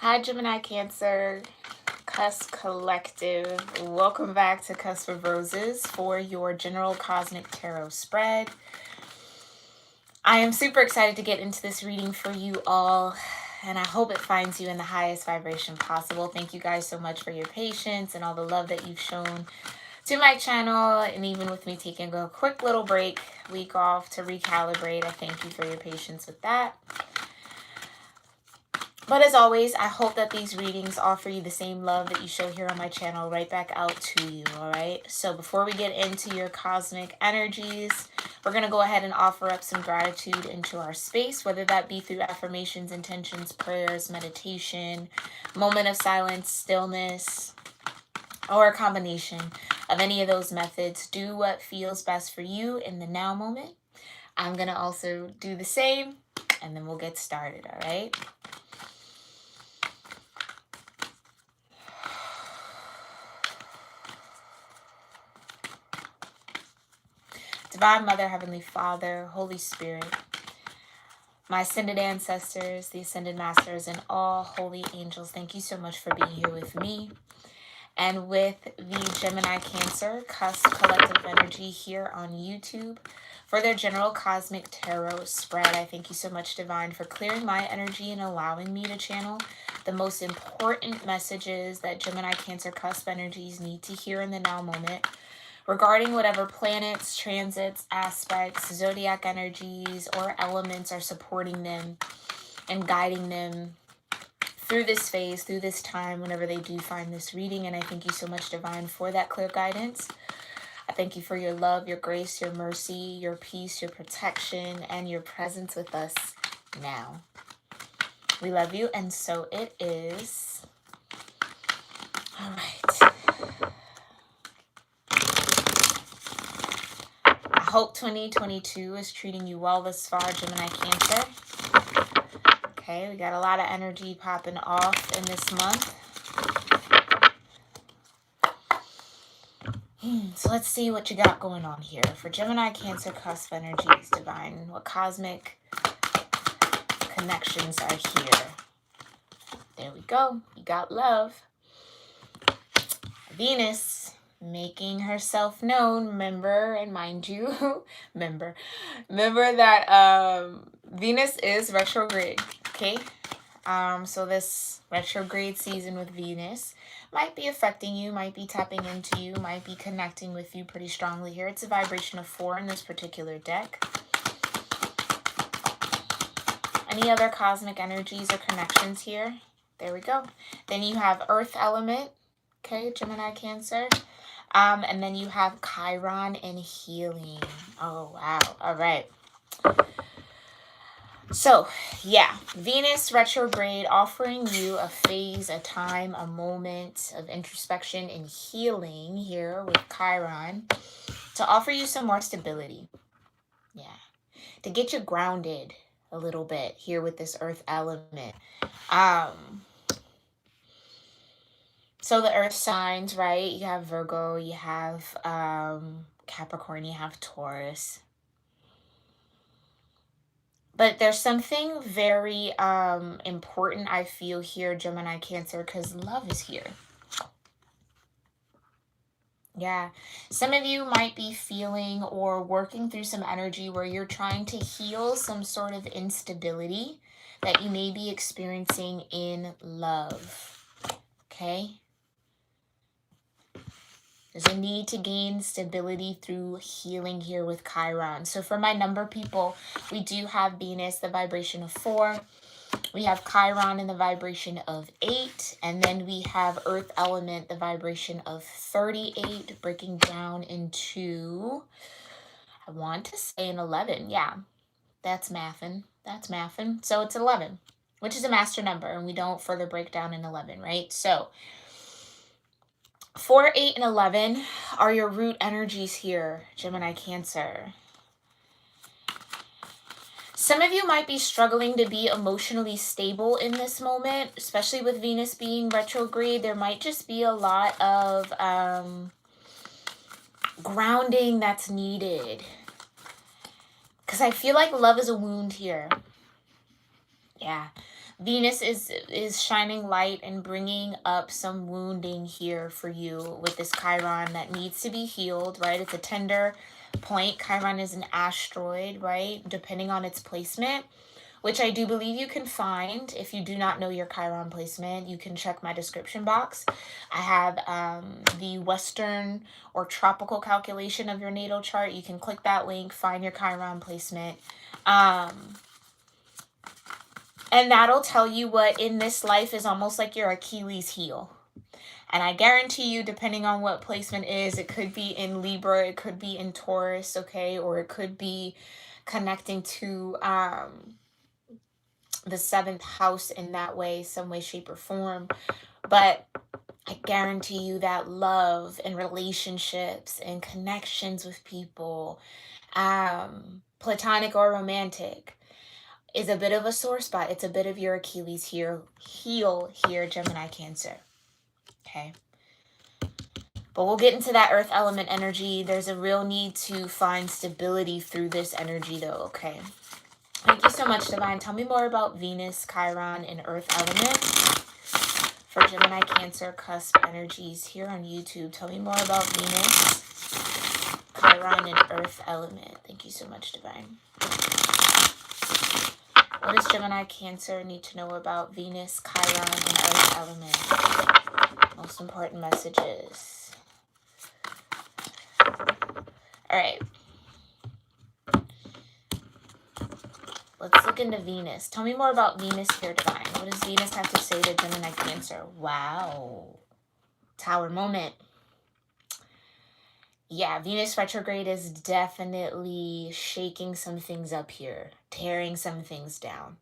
Hi, Gemini Cancer, Cusp Collective. Welcome back to Cusp of Roses for your general cosmic tarot spread. I am super excited to get into this reading for you all, and I hope it finds you in the highest vibration possible. Thank you guys so much for your patience and all the love that you've shown to my channel, and even with me taking a quick little week off to recalibrate. I thank you for your patience with that. But as always, I hope that these readings offer you the same love that you show here on my channel right back out to you, all right? So before we get into your cosmic energies, we're going to go ahead and offer up some gratitude into our space, whether that be through affirmations, intentions, prayers, meditation, moment of silence, stillness, or a combination of any of those methods. Do what feels best for you in the now moment. I'm going to also do the same, and then we'll get started, all right? Divine Mother, Heavenly Father, Holy Spirit, my ascended ancestors, the ascended masters, and all holy angels, thank you so much for being here with me and with the Gemini Cancer Cusp Collective Energy here on YouTube for their general cosmic tarot spread. I thank you so much, Divine, for clearing my energy and allowing me to channel the most important messages that Gemini Cancer Cusp energies need to hear in the now moment, regarding whatever planets, transits, aspects, zodiac energies, or elements are supporting them and guiding them through this phase, through this time, whenever they do find this reading. And I thank you so much, Divine, for that clear guidance. I thank you for your love, your grace, your mercy, your peace, your protection, and your presence with us now. We love you, and so it is. All right. I hope 2022 is treating you well thus far, Gemini Cancer. Okay, we got a lot of energy popping off in this month. So let's see what you got going on here. For Gemini Cancer Cusp energies, Divine, what cosmic connections are here? There we go. You got love. Venus making herself known, remember, and mind you, remember that Venus is retrograde, okay? So this retrograde season with Venus might be affecting you, might be tapping into you, might be connecting with you pretty strongly here. It's a vibration of 4 in this particular deck. Any other cosmic energies or connections here? There we go. Then you have Earth element, okay, Gemini Cancer. And then you have Chiron and healing. Oh, wow. All right. So, yeah, Venus retrograde offering you a phase, a time, a moment of introspection and healing here with Chiron to offer you some more stability. Yeah. To get you grounded a little bit here with this Earth element. So the earth signs, right? You have Virgo, you have Capricorn, you have Taurus. But there's something very important I feel here, Gemini Cancer, because love is here. Yeah. Some of you might be feeling or working through some energy where you're trying to heal some sort of instability that you may be experiencing in love. Okay? There's a need to gain stability through healing here with Chiron. So for my number people, we do have Venus, the vibration of 4. We have Chiron in the vibration of 8. And then we have Earth element, the vibration of 38, breaking down into, I want to say an 11. Yeah, that's mathin'. That's mathin'. So it's 11, which is a master number. And we don't further break down in 11, right? So 4, 8, and 11 are your root energies here, Gemini Cancer. Some of you might be struggling to be emotionally stable in this moment, especially with Venus being retrograde. There might just be a lot of grounding that's needed. Because I feel like love is a wound here. Yeah. Venus is shining light and bringing up some wounding here for you with this Chiron that needs to be healed, right? It's a tender point. Chiron is an asteroid, right? Depending on its placement, which I do believe you can find. If you do not know your Chiron placement, you can check my description box. I have the Western or tropical calculation of your natal chart. You can click that link, find your Chiron placement. And that'll tell you what in this life is almost like your Achilles heel. And I guarantee you, depending on what placement is, it could be in Libra, it could be in Taurus, okay? Or it could be connecting to the 7th house in that way, some way, shape, or form. But I guarantee you that love and relationships and connections with people, platonic or romantic, is a bit of a sore spot. It's a bit of your Achilles heel here, Gemini Cancer. Okay. But we'll get into that earth element energy. There's a real need to find stability through this energy though, okay? Thank you so much, Divine. Tell me more about Venus, Chiron, and earth element for Gemini Cancer cusp energies here on YouTube. Tell me more about Venus, Chiron, and earth element. Thank you so much, Divine. What does Gemini Cancer need to know about Venus, Chiron, and earth element? Most important messages. All right. Let's look into Venus. Tell me more about Venus here, Divine. What does Venus have to say to Gemini Cancer? Wow. Tower moment. Yeah, Venus retrograde is definitely shaking some things up here, tearing some things down,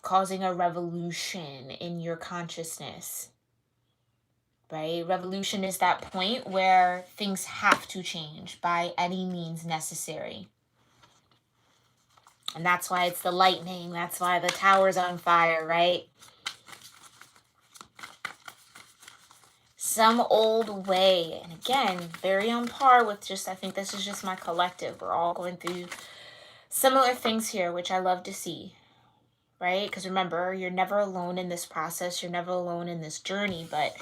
causing a revolution in your consciousness, right? Revolution is that point where things have to change by any means necessary. And that's why it's the lightning. That's why the tower's on fire, right? Some old way. And again, very on par with just, I think this is just my collective. We're all going through similar things here, which I love to see, right? Because remember, you're never alone in this process. You're never alone in this journey. But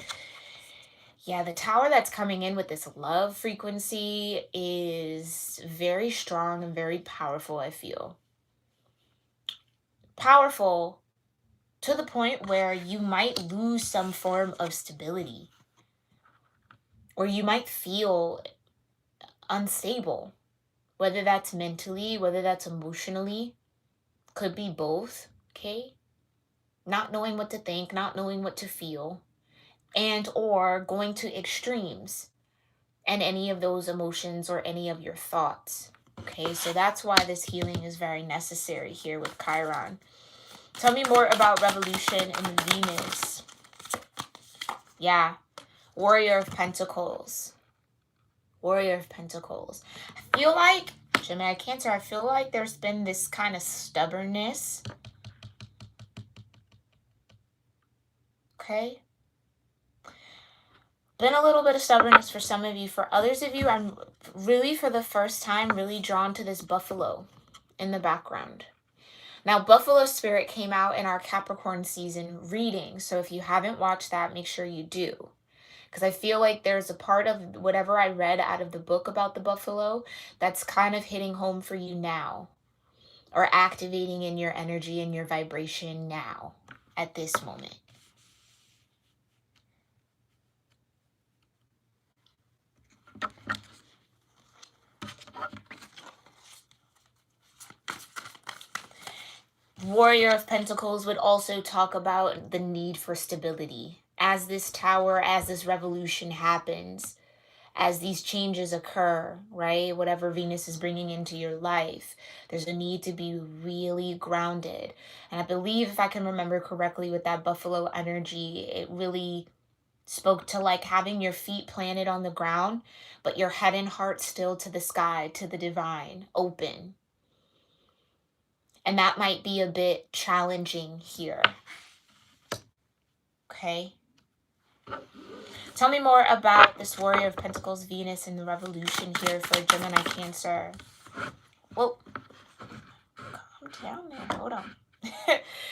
yeah, the tower that's coming in with this love frequency is very strong and very powerful, I feel. Powerful to the point where you might lose some form of stability. Or you might feel unstable, whether that's mentally, whether that's emotionally, could be both, okay? Not knowing what to think, not knowing what to feel, and or going to extremes and any of those emotions or any of your thoughts, okay? So that's why this healing is very necessary here with Chiron. Tell me more about revolution in Venus. Yeah. Warrior of Pentacles. Warrior of Pentacles. I feel like, Gemini Cancer, I feel like there's been this kind of stubbornness. Okay? Been a little bit of stubbornness for some of you. For others of you, I'm really, for the first time, really drawn to this buffalo in the background. Now, Buffalo Spirit came out in our Capricorn season reading. So if you haven't watched that, make sure you do. Because I feel like there's a part of whatever I read out of the book about the buffalo that's kind of hitting home for you now. Or activating in your energy and your vibration now, at this moment. Warrior of Pentacles would also talk about the need for stability. As this tower, as this revolution happens, as these changes occur, right? Whatever Venus is bringing into your life, there's a need to be really grounded. And I believe, if I can remember correctly, with that buffalo energy, it really spoke to like having your feet planted on the ground, but your head and heart still to the sky, to the divine, open. And that might be a bit challenging here. Okay. Tell me more about this Warrior of Pentacles, Venus, and the revolution here for Gemini Cancer. Whoa. Calm down there. Hold on.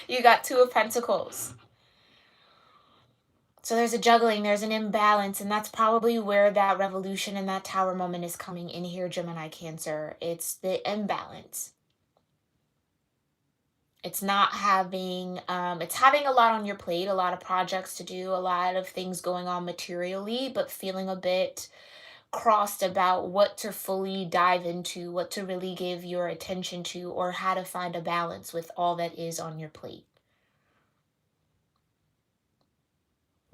You got Two of Pentacles. So there's a juggling, there's an imbalance, and that's probably where that revolution and that tower moment is coming in here, Gemini Cancer. It's the imbalance. It's not having, it's having a lot on your plate, a lot of projects to do, a lot of things going on materially, but feeling a bit crossed about what to fully dive into, what to really give your attention to, or how to find a balance with all that is on your plate.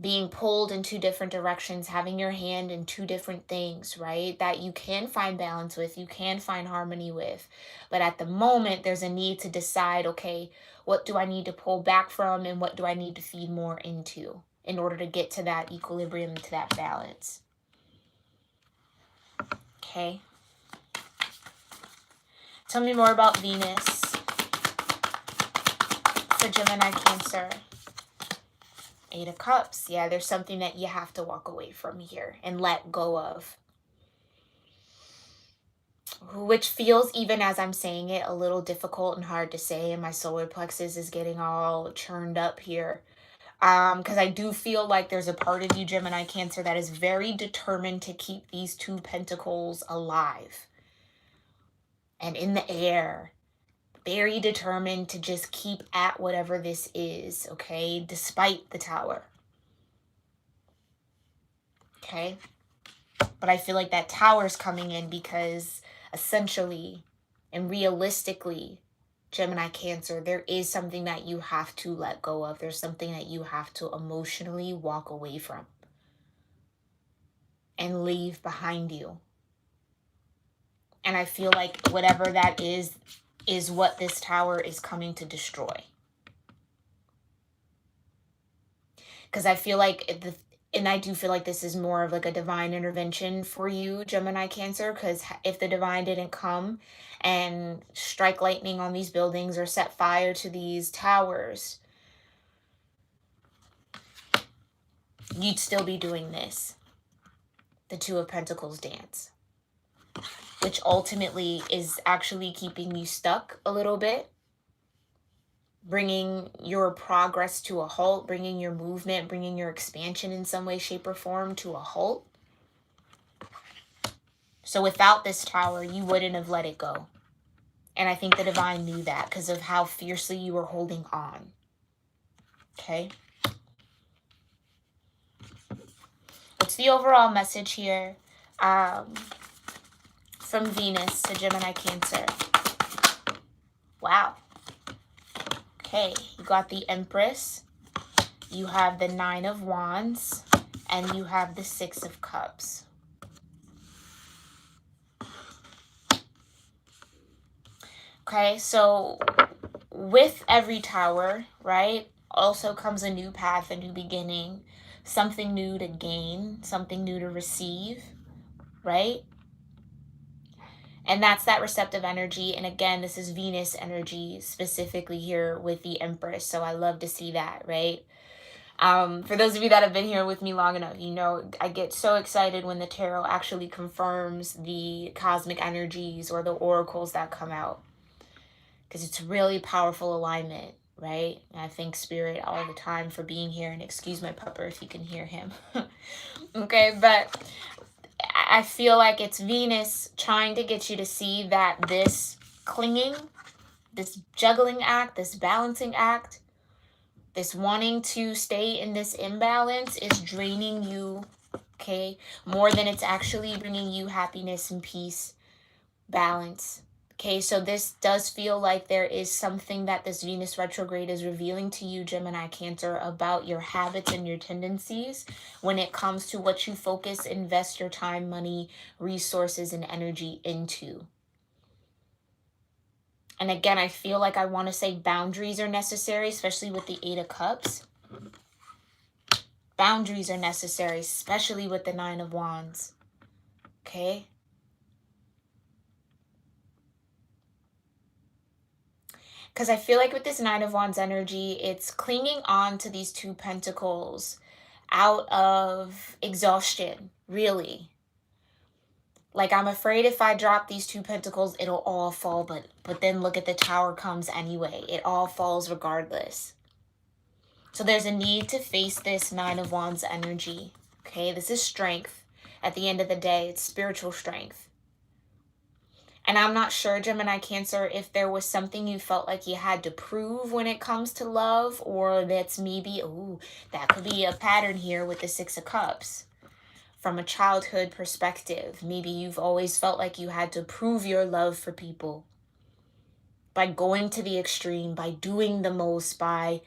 Being pulled in two different directions, having your hand in two different things, right? That you can find balance with, you can find harmony with. But at the moment, there's a need to decide, okay, what do I need to pull back from and what do I need to feed more into in order to get to that equilibrium, to that balance? Okay. Tell me more about Venus for Gemini Cancer. Eight of Cups. Yeah, there's something that you have to walk away from here and let go of. Which feels, even as I'm saying it, a little difficult and hard to say. And my solar plexus is getting all churned up here. Because I do feel like there's a part of you, Gemini Cancer, that is very determined to keep these two pentacles alive and in the air. Very determined to just keep at whatever this is, okay? Despite the tower. Okay? But I feel like that tower's coming in because essentially and realistically, Gemini Cancer, there is something that you have to let go of. There's something that you have to emotionally walk away from and leave behind you. And I feel like whatever that is what this tower is coming to destroy. Because I feel like and I do feel like this is more of like a divine intervention for you, Gemini Cancer, because if the divine didn't come and strike lightning on these buildings or set fire to these towers, you'd still be doing this. The Two of Pentacles dance. Which ultimately is actually keeping you stuck a little bit. Bringing your progress to a halt, bringing your movement, bringing your expansion in some way, shape, or form to a halt. So without this tower, you wouldn't have let it go. And I think the divine knew that because of how fiercely you were holding on. Okay? What's the overall message here from Venus to Gemini Cancer? Wow. Okay, you got the Empress, you have the Nine of Wands, and you have the Six of Cups. Okay, so with every tower, right, also comes a new path, a new beginning, something new to gain, something new to receive, right? And that's that receptive energy. And again, this is Venus energy specifically here with the Empress. So I love to see that, right? For those of you that have been here with me long enough, you know, I get so excited when the tarot actually confirms the cosmic energies or the oracles that come out. Because it's really powerful alignment, right? And I thank Spirit all the time for being here. And excuse my pupper if you can hear him. Okay, but I feel like it's Venus trying to get you to see that this clinging, this juggling act, this balancing act, this wanting to stay in this imbalance is draining you, okay, more than it's actually bringing you happiness and peace, balance. Okay, so this does feel like there is something that this Venus retrograde is revealing to you, Gemini Cancer, about your habits and your tendencies when it comes to what you focus, invest your time, money, resources, and energy into. And again, I feel like I want to say boundaries are necessary, especially with the Eight of Cups. Boundaries are necessary, especially with the Nine of Wands. Okay? Because I feel like with this Nine of Wands energy, it's clinging on to these two pentacles out of exhaustion, really. Like, I'm afraid if I drop these 2 pentacles, it'll all fall. But then look at the Tower comes anyway. It all falls regardless. So there's a need to face this 9 of Wands energy. Okay, this is strength. At the end of the day, it's spiritual strength. And I'm not sure, Gemini Cancer, if there was something you felt like you had to prove when it comes to love, or that's maybe, ooh, that could be a pattern here with the 6 of Cups. From a childhood perspective, maybe you've always felt like you had to prove your love for people by going to the extreme, by doing the most, by,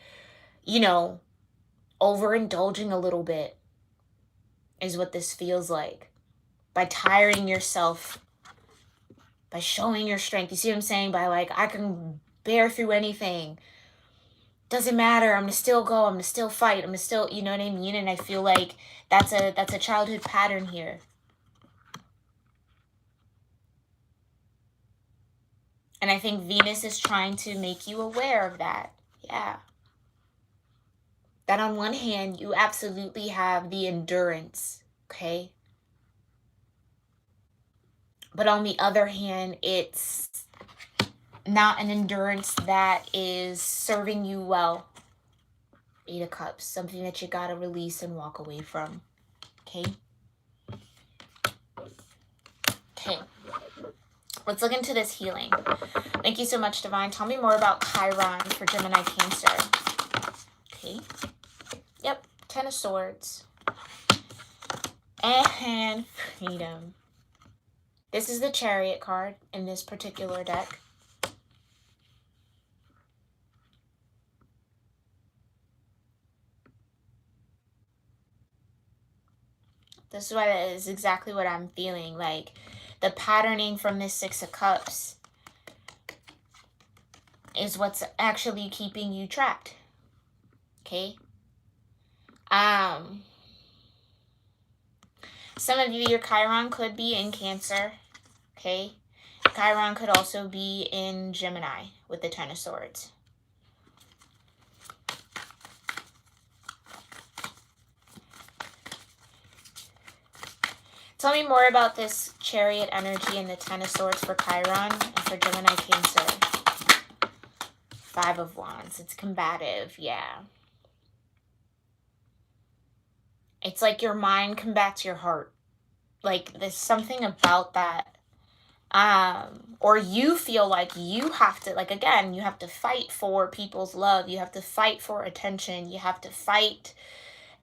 you know, overindulging a little bit is what this feels like. By tiring yourself, by showing your strength. You see what I'm saying? By like, I can bear through anything. Doesn't matter. I'm gonna still go. I'm gonna still fight. I'm gonna still, you know what I mean? And I feel like that's a childhood pattern here. And I think Venus is trying to make you aware of that. Yeah. That on one hand, you absolutely have the endurance, okay? But on the other hand, it's not an endurance that is serving you well. 8 of Cups, something that you gotta release and walk away from, okay? Okay. Let's look into this healing. Thank you so much, Divine. Tell me more about Chiron for Gemini Cancer. Okay. Yep. 10 of Swords. And Freedom. This is the Chariot card in this particular deck. This is exactly what I'm feeling. Like, the patterning from this 6 of Cups is what's actually keeping you trapped. Okay? Some of you, your Chiron could be in Cancer. Okay? Chiron could also be in Gemini with the 10 of Swords. Tell me more about this Chariot energy and the 10 of Swords for Chiron and for Gemini Cancer. 5 of Wands. It's combative. Yeah. It's like your mind combats your heart. Like, there's something about that. Or you feel like you have to, like, again, you have to fight for people's love. You have to fight for attention. You have to fight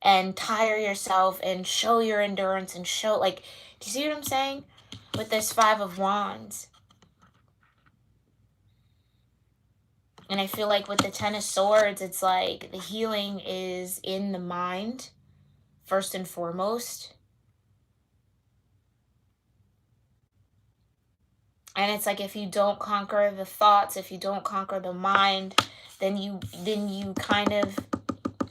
and tire yourself and show your endurance and show, like, do you see what I'm saying? With this 5 of Wands. And I feel like with the 10 of Swords, it's like the healing is in the mind, first and foremost. And it's like, if you don't conquer the thoughts, if you don't conquer the mind, then you kind of,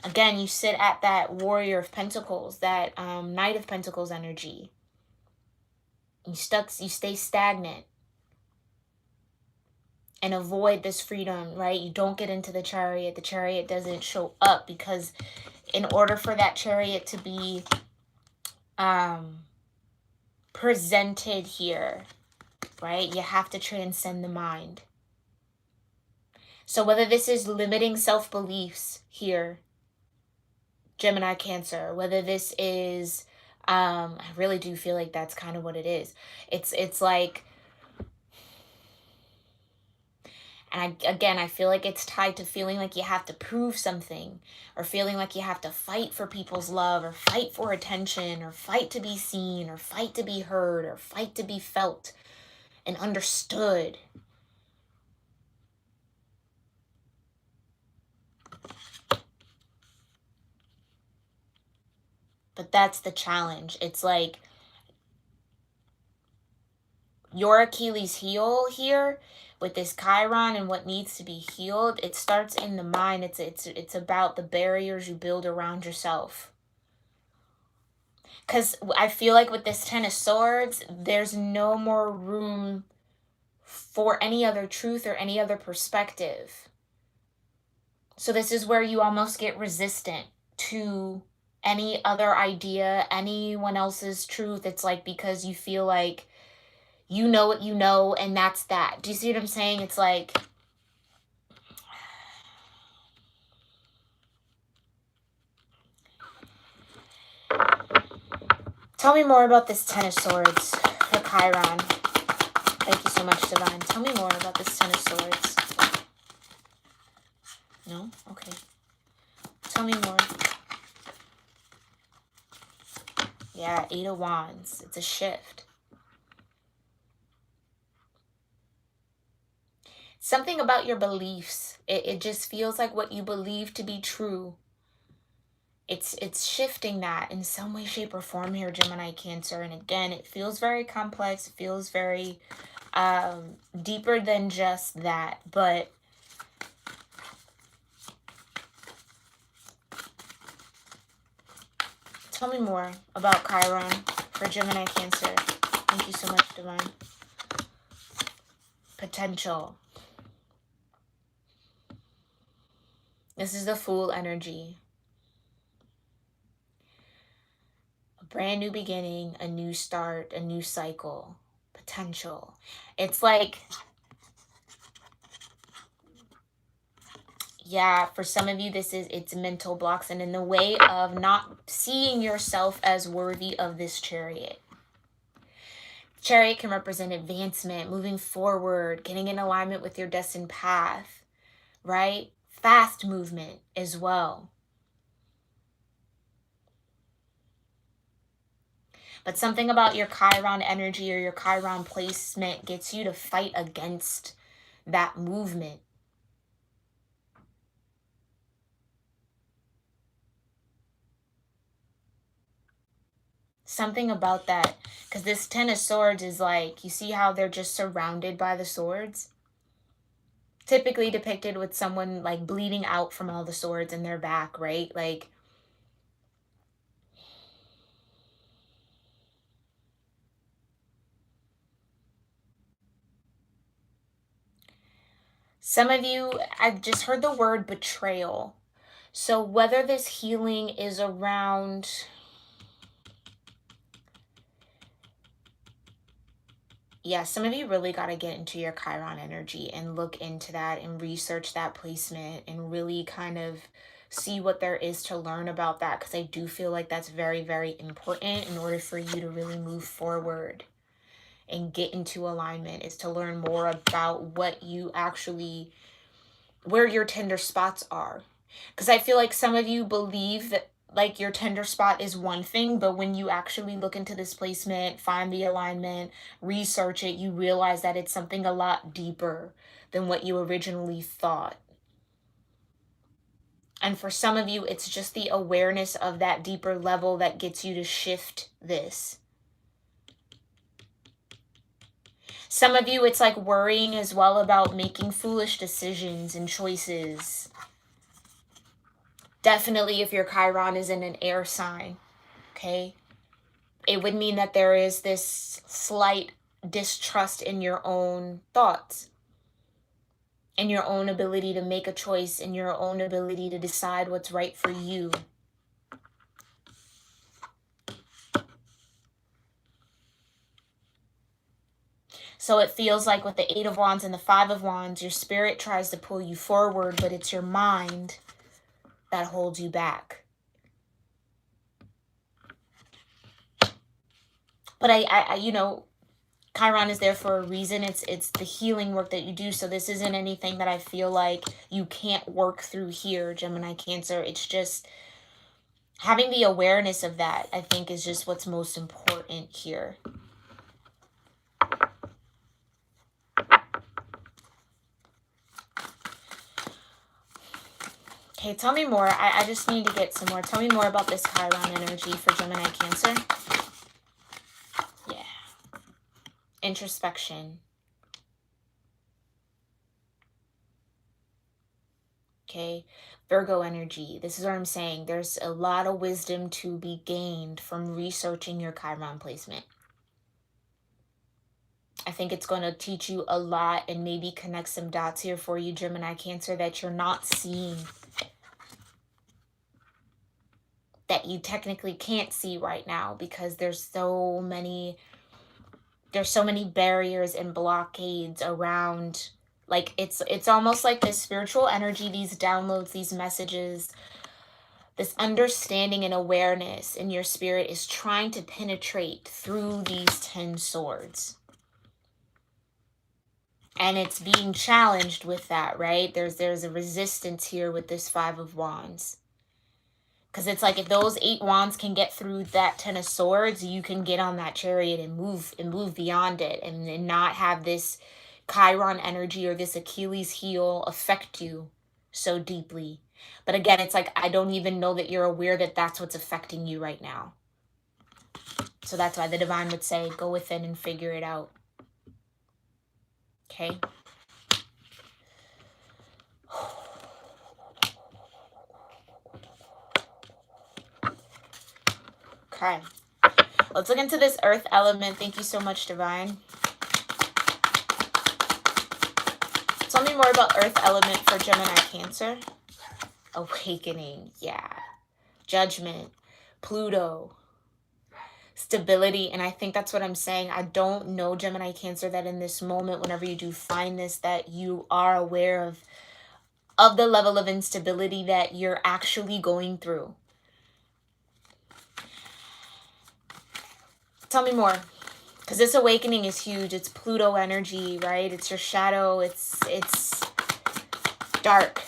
again, you sit at that Warrior of Pentacles, that Knight of Pentacles energy. You stay stagnant and avoid this freedom, right? You don't get into the Chariot. The Chariot doesn't show up because in order for that Chariot to be presented here, right, you have to transcend the mind. So whether this is limiting self-beliefs here, Gemini Cancer, whether this is, I really do feel like that's kind of what it is. It's like, and I feel like it's tied to feeling like you have to prove something, or feeling like you have to fight for people's love, or fight for attention, or fight to be seen, or fight to be heard, or fight to be felt and understood. But that's the challenge. It's like your Achilles heel here with this Chiron and what needs to be healed. It starts in the mind. It's about the barriers you build around yourself. Because I feel like with this 10 of Swords, there's no more room for any other truth or any other perspective. So this is where you almost get resistant to any other idea, anyone else's truth. It's like, because you feel like you know what you know, and that's that. Do you see what I'm saying? It's like, tell me more about this Ten of Swords for Chiron. Thank you so much, Divine. Tell me more about this Ten of Swords. No? Okay. Tell me more. Yeah, Eight of Wands. It's a shift. Something about your beliefs. It just feels like what you believe to be true. It's shifting that in some way, shape, or form here, Gemini, Cancer. And again, it feels very complex. It feels very deeper than just that. But tell me more about Chiron for Gemini, Cancer. Thank you so much, Divine. Potential. This is the Fool energy. A brand new beginning, a new start, a new cycle. Potential. It's like, yeah, for some of you, it's mental blocks and in the way of not seeing yourself as worthy of this chariot. Chariot can represent advancement, moving forward, getting in alignment with your destined path, right? Fast movement as well. But something about your Chiron energy or your Chiron placement gets you to fight against that movement. Something about that, because this Ten of Swords is like, you see how they're just surrounded by the swords? Typically depicted with someone like bleeding out from all the swords in their back, right? Like, some of you, I've just heard the word betrayal. So whether this healing is around, yeah, some of you really got to get into your Chiron energy and look into that and research that placement and really kind of see what there is to learn about that, because I do feel like that's very, very important in order for you to really move forward and get into alignment, is to learn more about what you actually, where your tender spots are. Because I feel like some of you believe that like your tender spot is one thing, but when you actually look into this placement, find the alignment, research it, you realize that it's something a lot deeper than what you originally thought. And for some of you, it's just the awareness of that deeper level that gets you to shift this. Some of you, it's like worrying as well about making foolish decisions and choices. Definitely if your Chiron is in an air sign, okay? It would mean that there is this slight distrust in your own thoughts, in your own ability to make a choice, in your own ability to decide what's right for you. So it feels like with the Eight of Wands and the Five of Wands, your spirit tries to pull you forward, but it's your mind that holds you back. But I you know, Chiron is there for a reason. It's the healing work that you do. So this isn't anything that I feel like you can't work through here, Gemini, Cancer. It's just having the awareness of that, I think, is just what's most important here. Okay, tell me more. I just need to get some more. Tell me more about this Chiron energy for Gemini, Cancer. Yeah. Introspection. Okay. Virgo energy. This is what I'm saying. There's a lot of wisdom to be gained from researching your Chiron placement. I think it's going to teach you a lot and maybe connect some dots here for you, Gemini, Cancer, that you're not seeing, that you technically can't see right now because there's so many there's so many barriers and blockades around, like it's almost like this spiritual energy, these downloads, these messages, this understanding and awareness in your spirit is trying to penetrate through these 10 swords. And it's being challenged with that, right? There's a resistance here with this 5 of Wands. Because it's like if those 8 wands can get through that 10 of swords, you can get on that chariot and move beyond it and not have this Chiron energy or this Achilles heel affect you so deeply. But again, it's like I don't even know that you're aware that that's what's affecting you right now. So that's why the divine would say, go within and figure it out. Okay? Okay. Let's look into this earth element. Thank you so much, divine. Tell me more about earth element for Gemini-Cancer. Awakening, yeah. Judgment, Pluto, stability. And I think that's what I'm saying. I don't know, Gemini-Cancer, that in this moment, whenever you do find this, that you are aware of the level of instability that you're actually going through. Tell me more. Because this awakening is huge. It's Pluto energy, right? It's your shadow. It's dark.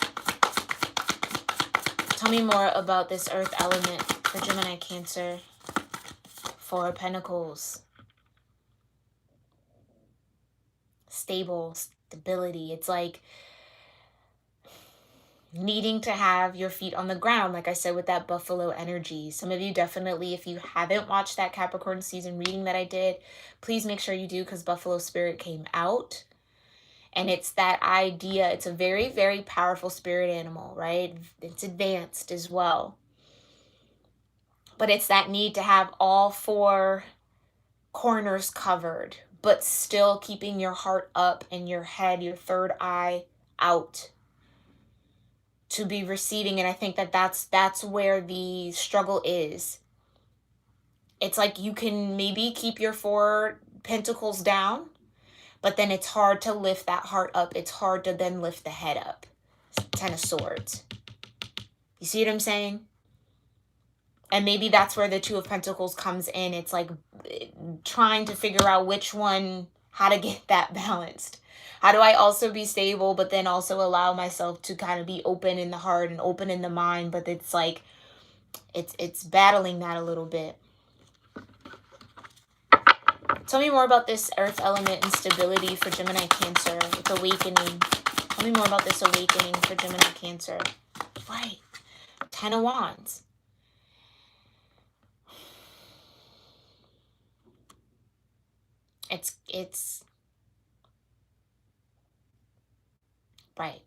Tell me more about this earth element for Gemini Cancer. 4 of Pentacles. Stable, stability. It's like needing to have your feet on the ground, like I said, with that buffalo energy. Some of you definitely, if you haven't watched that Capricorn season reading that I did, please make sure you do, because buffalo spirit came out. And it's that idea, it's a very, very powerful spirit animal, right? It's advanced as well. But it's that need to have all 4 corners covered, but still keeping your heart up and your head, your third eye out to be receiving. And I think that that's where the struggle is. It's like you can maybe keep your 4 pentacles down, but then it's hard to lift that heart up. It's hard to then lift the head up. 10 of Swords. You see what I'm saying? And maybe that's where the 2 of Pentacles comes in. It's like trying to figure out which one, how to get that balanced. How do I also be stable, but then also allow myself to kind of be open in the heart and open in the mind? But it's like, it's battling that a little bit. Tell me more about this earth element and stability for Gemini Cancer with awakening. Tell me more about this awakening for Gemini Cancer. Right. 10 of Wands. It's right.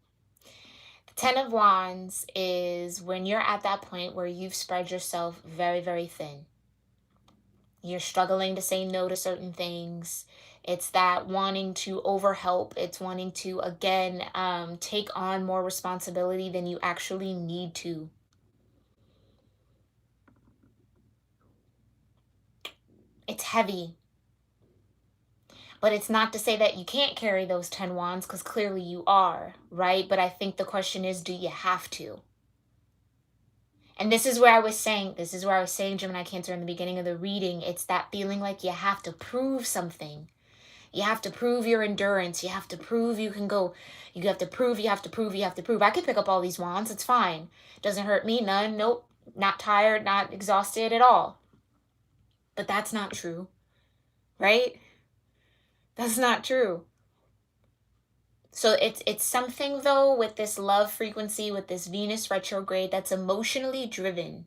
The 10 of Wands is when you're at that point where you've spread yourself very, very thin. You're struggling to say no to certain things. It's that wanting to overhelp. It's wanting to, again, take on more responsibility than you actually need to. It's heavy. But it's not to say that you can't carry those 10 wands, because clearly you are, right? But I think the question is, do you have to? And this is where I was saying, Gemini Cancer, in the beginning of the reading, it's that feeling like you have to prove something. You have to prove your endurance. You have to prove you can go. You have to prove, you have to prove, you have to prove. I could pick up all these wands. It's fine. Doesn't hurt me. None. Nope. Not tired, not exhausted at all. But that's not true, right? That's not true. So it's something, though, with this love frequency, with this Venus retrograde, that's emotionally driven.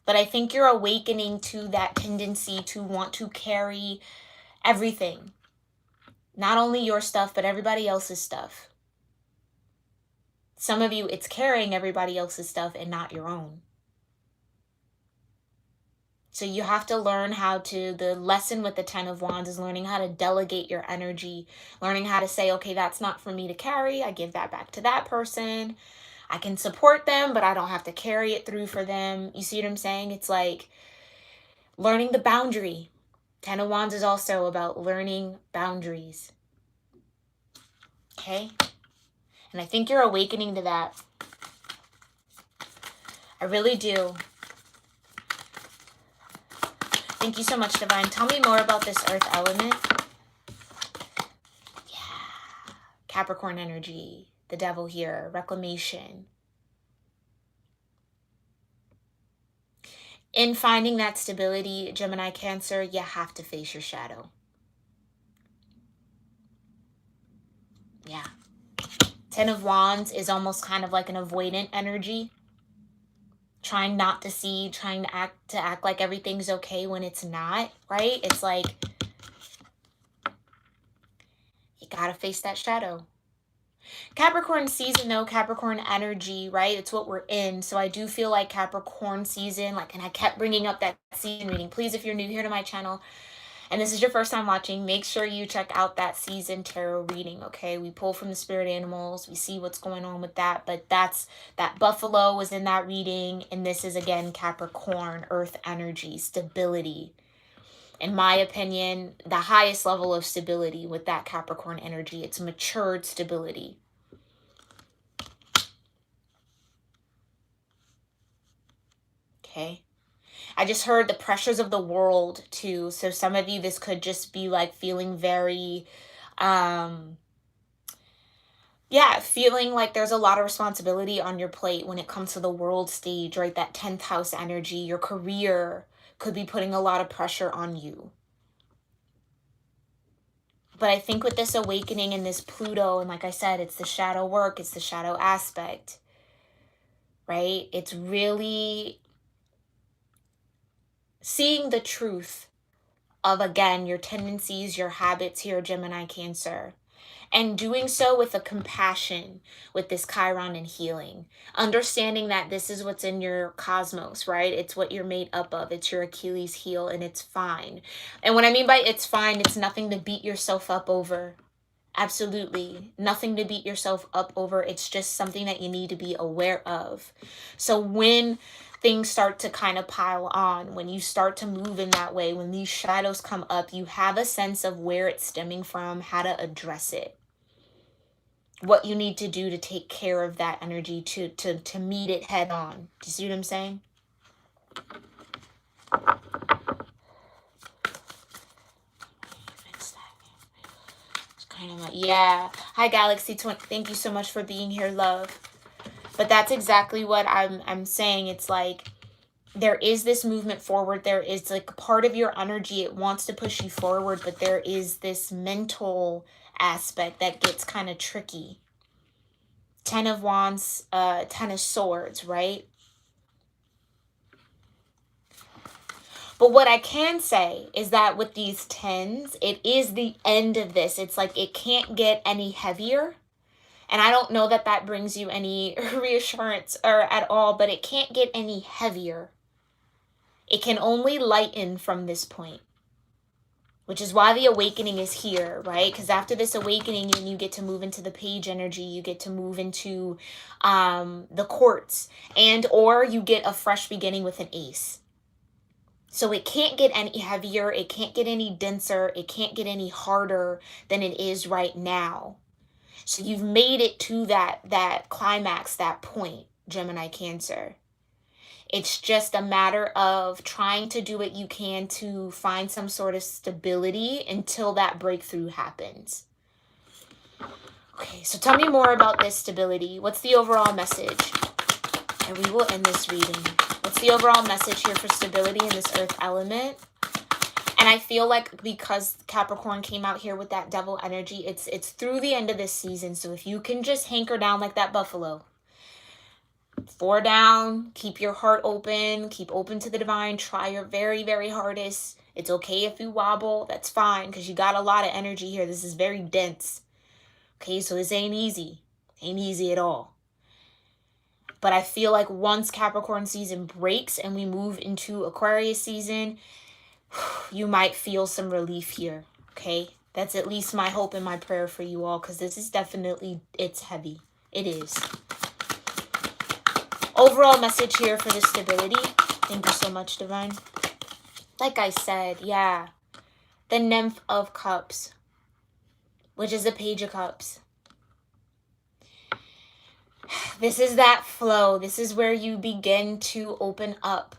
But I think you're awakening to that tendency to want to carry everything. Not only your stuff, but everybody else's stuff. Some of you, it's carrying everybody else's stuff and not your own. So you have to learn how to, the lesson with the 10 of Wands is learning how to delegate your energy, learning how to say, okay, that's not for me to carry. I give that back to that person. I can support them, but I don't have to carry it through for them. You see what I'm saying? It's like learning the boundary. Ten of Wands is also about learning boundaries. Okay? And I think you're awakening to that. I really do. Thank you so much, Divine. Tell me more about this earth element. Yeah. Capricorn energy. The devil here. Reclamation. In finding that stability, Gemini, Cancer, you have to face your shadow. Yeah. Ten of Wands is almost kind of like an avoidant energy. Trying not to see, trying to act like everything's okay when it's not, right? It's like you gotta face that shadow. Capricorn season though, Capricorn energy, right? It's what we're in. So I do feel like Capricorn season, like, and I kept bringing up that season reading. Please, if you're new here to my channel and this is your first time watching, make sure you check out that season tarot reading, okay? We pull from the spirit animals. We see what's going on with that. But that buffalo was in that reading. And this is, again, Capricorn, earth energy, stability. In my opinion, the highest level of stability with that Capricorn energy. It's matured stability. Okay. I just heard the pressures of the world too. So some of you, this could just be like feeling very, feeling like there's a lot of responsibility on your plate when it comes to the world stage, right? That 10th house energy, your career could be putting a lot of pressure on you. But I think with this awakening and this Pluto, and like I said, it's the shadow work, it's the shadow aspect, right? It's really seeing the truth of, again, your tendencies, your habits here, Gemini, Cancer. And doing so with a compassion with this Chiron and healing. Understanding that this is what's in your cosmos, right? It's what you're made up of. It's your Achilles heel and it's fine. And what I mean by it's fine, it's nothing to beat yourself up over. Absolutely. Nothing to beat yourself up over. It's just something that you need to be aware of. So when things start to kind of pile on, when you start to move in that way, when these shadows come up, you have a sense of where it's stemming from, how to address it, what you need to do to take care of that energy, to meet it head on. Do you see what I'm saying? It's kind of like, yeah. Hi, Galaxy 20. Thank you so much for being here, love. But that's exactly what I'm saying. It's like there is this movement forward. There is like part of your energy. It wants to push you forward, but there is this mental aspect that gets kind of tricky. 10 of Wands, 10 of Swords, right? But what I can say is that with these 10s, it is the end of this. It's like it can't get any heavier. And I don't know that that brings you any reassurance or at all, but it can't get any heavier. It can only lighten from this point, which is why the awakening is here, right? Because after this awakening, you get to move into the page energy. You get to move into the courts, and or you get a fresh beginning with an ace. So it can't get any heavier. It can't get any denser. It can't get any harder than it is right now. So you've made it to that climax, that point, Gemini, Cancer. It's just a matter of trying to do what you can to find some sort of stability until that breakthrough happens. Okay, so tell me more about this stability. What's the overall message? And we will end this reading. What's the overall message here for stability in this earth element? And I feel like because Capricorn came out here with that devil energy, it's through the end of this season. So if you can just hanker down like that buffalo, 4 down, keep your heart open, keep open to the divine, try your very, very hardest. It's okay if you wobble, that's fine, because you got a lot of energy here. This is very dense. Okay, so this ain't easy. Ain't easy at all. But I feel like once Capricorn season breaks and we move into Aquarius season, you might feel some relief here, okay? That's at least my hope and my prayer for you all, because this is definitely, it's heavy. It is. Overall message here for the stability. Thank you so much, Divine. Like I said, yeah. the Nymph of Cups, which is the Page of Cups. This is that flow. This is where you begin to open up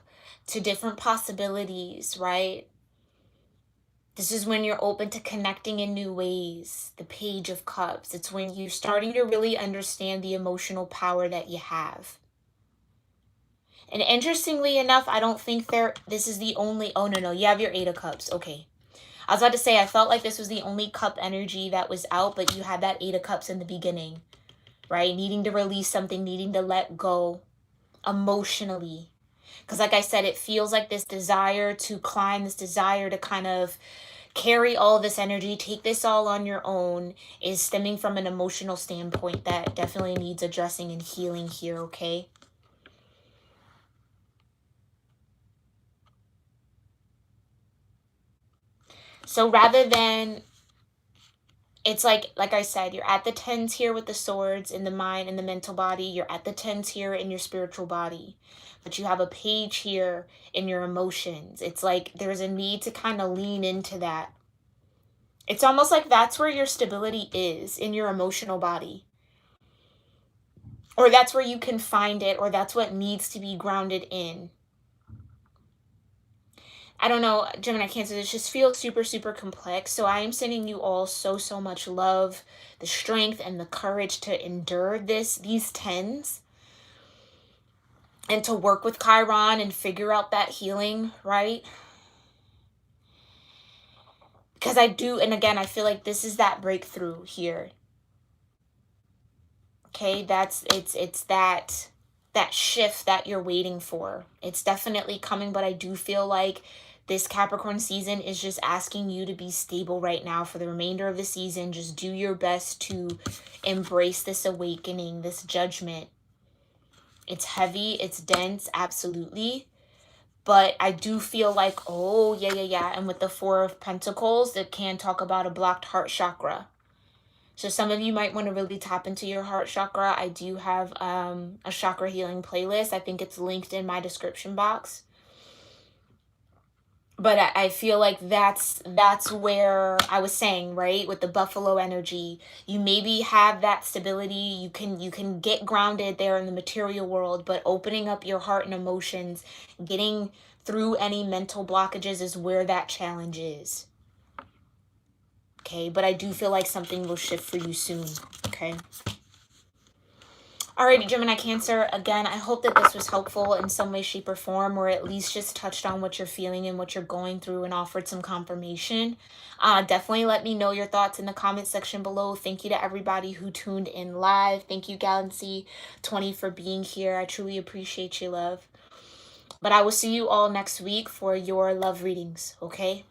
to different possibilities, right? This is when you're open to connecting in new ways. The Page of Cups. It's when you're starting to really understand the emotional power that you have. And interestingly enough, I don't think this is the only, oh no, you have your Eight of Cups. Okay. I was about to say, I felt like this was the only cup energy that was out, but you had that Eight of Cups in the beginning, right? Needing to release something, needing to let go emotionally. Because like I said, it feels like this desire to climb, this desire to kind of carry all this energy, take this all on your own, is stemming from an emotional standpoint that definitely needs addressing and healing here, okay? So rather than, it's like I said, you're at the tens here with the swords in the mind and the mental body. You're at the tens here in your spiritual body. But you have a page here in your emotions. It's like there's a need to kind of lean into that. It's almost like that's where your stability is, in your emotional body. Or that's where you can find it, or that's what needs to be grounded in. I don't know, Gemini Cancer, this just feels super, super complex. So I am sending you all so, so much love, the strength and the courage to endure these tens, and to work with Chiron and figure out that healing, right? Because I do, and again, I feel like this is that breakthrough here. Okay, it's that shift that you're waiting for. It's definitely coming, but I do feel like this Capricorn season is just asking you to be stable right now for the remainder of the season. Just do your best to embrace this awakening, this judgment. It's heavy, it's dense, absolutely. But I do feel like, oh, yeah. And with the Four of Pentacles, it can talk about a blocked heart chakra. So some of you might want to really tap into your heart chakra. I do have a chakra healing playlist. I think it's linked in my description box. But I feel like that's where I was saying, right? With the buffalo energy, you maybe have that stability. You can get grounded there in the material world, but opening up your heart and emotions, getting through any mental blockages is where that challenge is. Okay, but I do feel like something will shift for you soon, okay? Alrighty, Gemini Cancer, again, I hope that this was helpful in some way, shape, or form, or at least just touched on what you're feeling and what you're going through and offered some confirmation. Definitely let me know your thoughts in the comment section below. Thank you to everybody who tuned in live. Thank you, Galaxy 20, for being here. I truly appreciate you, love. But I will see you all next week for your love readings, okay?